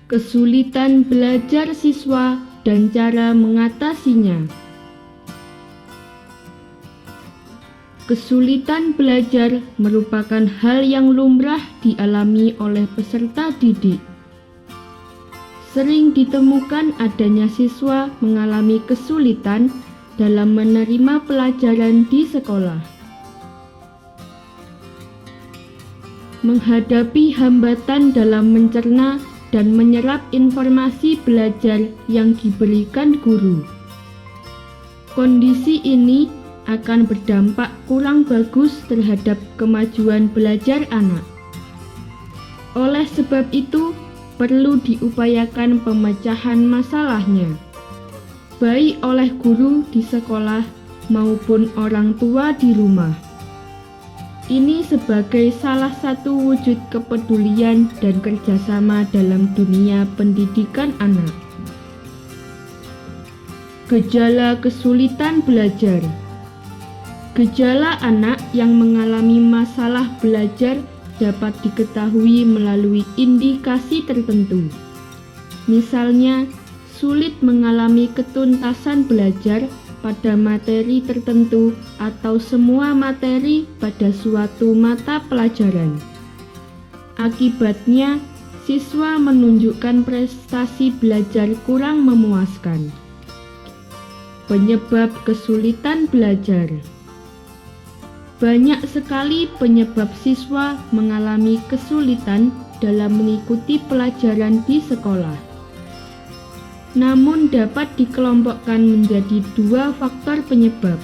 Kesulitan belajar siswa dan cara mengatasinya. Kesulitan belajar merupakan hal yang lumrah dialami oleh peserta didik. Sering ditemukan adanya siswa mengalami kesulitan dalam menerima pelajaran di sekolah. Menghadapi hambatan dalam mencerna dan menyerap informasi belajar yang diberikan guru. Kondisi ini akan berdampak kurang bagus terhadap kemajuan belajar anak. Oleh sebab itu, perlu diupayakan pemecahan masalahnya, baik oleh guru di sekolah maupun orang tua di rumah. Ini sebagai salah satu wujud kepedulian dan kerjasama dalam dunia pendidikan anak. Gejala kesulitan belajar. Gejala anak yang mengalami masalah belajar dapat diketahui melalui indikasi tertentu. Misalnya, sulit mengalami ketuntasan belajar pada materi tertentu atau semua materi pada suatu mata pelajaran. Akibatnya, siswa menunjukkan prestasi belajar kurang memuaskan. Penyebab kesulitan belajar. Banyak sekali penyebab siswa mengalami kesulitan dalam mengikuti pelajaran di sekolah. Namun dapat dikelompokkan menjadi dua faktor penyebab,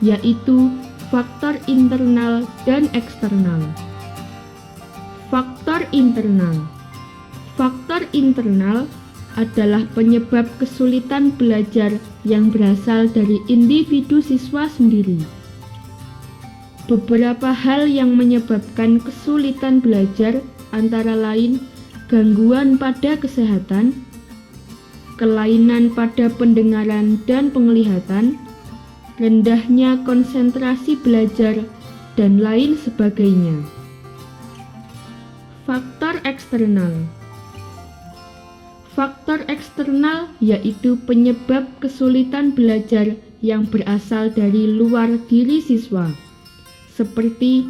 yaitu faktor internal dan eksternal. Faktor internal. Faktor internal adalah penyebab kesulitan belajar yang berasal dari individu siswa sendiri. Beberapa hal yang menyebabkan kesulitan belajar antara lain gangguan pada kesehatan, kelainan pada pendengaran dan penglihatan, rendahnya konsentrasi belajar, dan lain sebagainya. Faktor eksternal. Faktor eksternal yaitu penyebab kesulitan belajar yang berasal dari luar diri siswa, seperti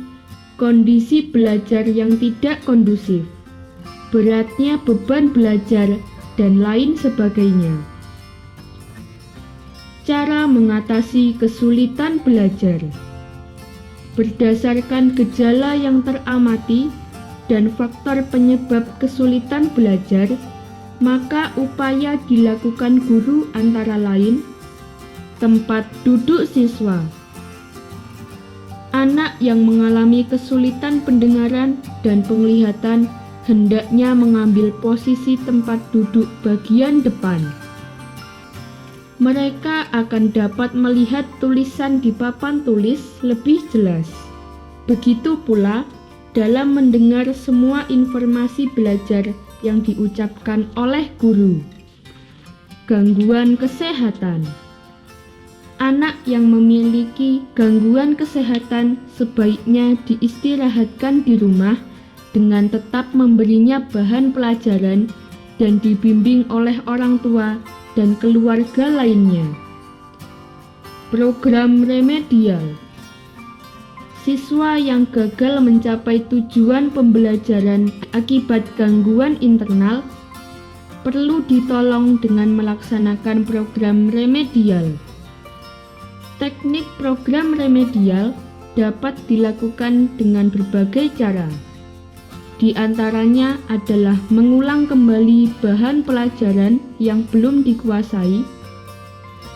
kondisi belajar yang tidak kondusif, beratnya beban belajar, dan lain sebagainya. Cara mengatasi kesulitan belajar. Berdasarkan gejala yang teramati dan faktor penyebab kesulitan belajar, maka upaya dilakukan guru antara lain: tempat duduk siswa. Anak yang mengalami kesulitan pendengaran dan penglihatan hendaknya mengambil posisi tempat duduk bagian depan. Mereka akan dapat melihat tulisan di papan tulis lebih jelas. Begitu pula dalam mendengar semua informasi belajar yang diucapkan oleh guru. Gangguan kesehatan. Anak yang memiliki gangguan kesehatan sebaiknya diistirahatkan di rumah dengan tetap memberinya bahan pelajaran dan dibimbing oleh orang tua dan keluarga lainnya. Program remedial. Siswa yang gagal mencapai tujuan pembelajaran akibat gangguan internal perlu ditolong dengan melaksanakan program remedial. Teknik program remedial dapat dilakukan dengan berbagai cara. Di antaranya adalah mengulang kembali bahan pelajaran yang belum dikuasai,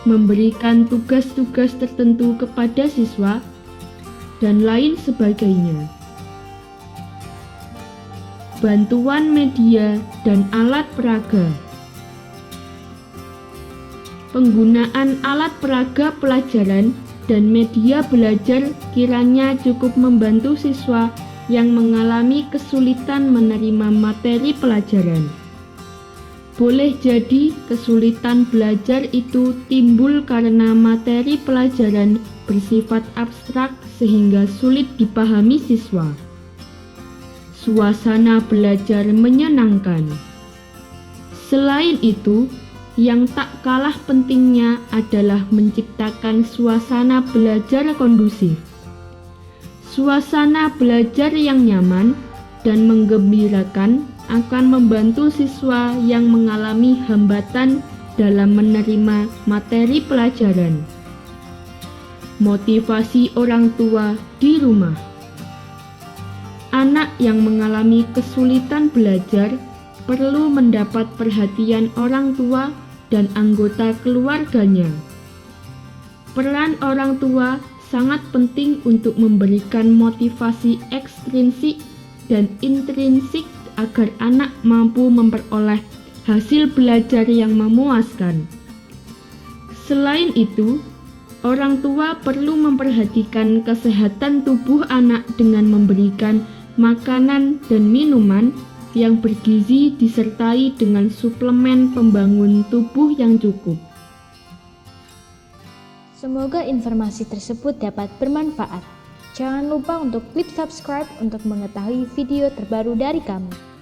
memberikan tugas-tugas tertentu kepada siswa, dan lain sebagainya. Bantuan media dan alat peraga. Penggunaan alat peraga pelajaran dan media belajar kiranya cukup membantu siswa yang mengalami kesulitan menerima materi pelajaran. Boleh jadi kesulitan belajar itu timbul karena materi pelajaran bersifat abstrak sehingga sulit dipahami siswa. Suasana belajar menyenangkan. Selain itu, yang tak kalah pentingnya adalah menciptakan suasana belajar kondusif. Suasana belajar yang nyaman dan menggembirakan akan membantu siswa yang mengalami hambatan dalam menerima materi pelajaran. Motivasi orang tua di rumah. Anak yang mengalami kesulitan belajar perlu mendapat perhatian orang tua dan anggota keluarganya. Peran orang tua sangat penting untuk memberikan motivasi ekstrinsik dan intrinsik agar anak mampu memperoleh hasil belajar yang memuaskan. Selain itu, orang tua perlu memperhatikan kesehatan tubuh anak dengan memberikan makanan dan minuman yang bergizi disertai dengan suplemen pembangun tubuh yang cukup. Semoga informasi tersebut dapat bermanfaat. Jangan lupa untuk klik subscribe untuk mengetahui video terbaru dari kami.